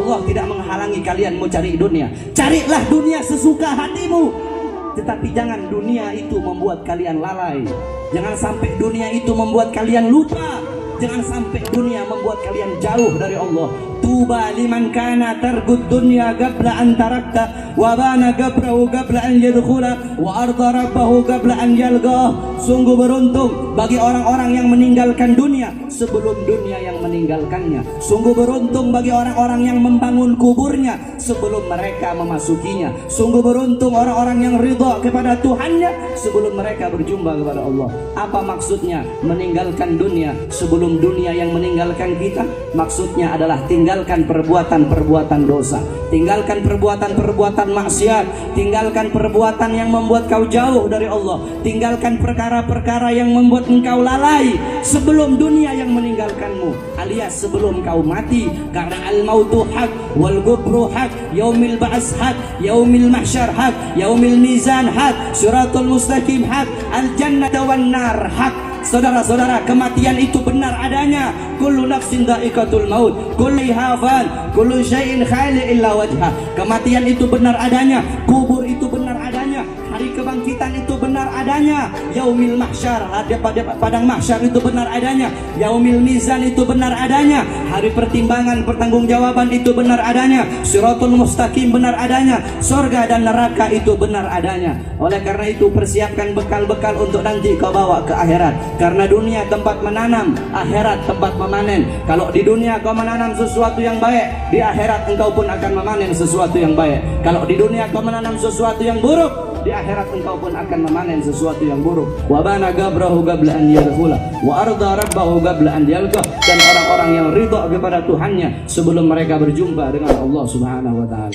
Allah tidak menghalangi kalian mau cari dunia. Carilah dunia sesuka hatimu, tetapi jangan dunia itu membuat kalian lalai. Jangan sampai dunia itu membuat kalian lupa. Jangan sampai dunia membuat kalian jauh dari Allah. Tuba liman kana targud dunya qabla an tarakta wa bana qabrahu qabla an yadkhula wa arda rabbahu qabla an yalqa. Sungguh beruntung bagi orang-orang yang meninggalkan dunia sebelum dunia yang meninggalkannya. Sungguh beruntung bagi orang-orang yang membangun kuburnya sebelum mereka memasukinya. Sungguh beruntung orang-orang yang ridha kepada Tuhannya sebelum mereka berjumpa kepada Allah. Apa maksudnya meninggalkan dunia sebelum dunia yang meninggalkan kita? Maksudnya adalah tinggalkan perbuatan-perbuatan dosa, tinggalkan perbuatan-perbuatan maksiat, tinggalkan perbuatan yang membuat kau jauh dari Allah, tinggalkan perkara-perkara yang membuat engkau lalai sebelum dunia yang meninggalkanmu, alias sebelum kau mati. Karena al-mautu haq wal gubru haq, yaumil ba'as haq, yaumil mahsyar haq, yaumil mizan haq, siratul mustaqim haq, al-jannata wan nar haq. Saudara-saudara, kematian itu benar adanya. Kullu nafsin dha'iqatul maut, kullu hafan, kullu syai'in khali illa wajha. Kematian itu benar adanya, kubur itu benar adanya, hari kebangkitan itu benar adanya, yaumil mahsyar, padang mahsyar itu benar adanya, yaumil mizan itu benar adanya, hari pertimbangan pertanggungjawaban itu benar adanya, siratul mustaqim benar adanya, surga dan neraka itu benar adanya. Oleh karena itu persiapkan bekal-bekal untuk nanti kau bawa ke akhirat. Karena dunia tempat menanam, akhirat tempat memanen. Kalau di dunia kau menanam sesuatu yang baik, di akhirat engkau pun akan memanen sesuatu yang baik. Kalau di dunia kau menanam sesuatu yang buruk, di akhirat engkau pun akan memanen sesuatu yang buruk. Wa bana gabrahu qabla an yadkhula wa arda rabbahu qabla an yalqa. Dan orang-orang yang ridha kepada Tuhannya sebelum mereka berjumpa dengan Allah Subhanahu wa taala.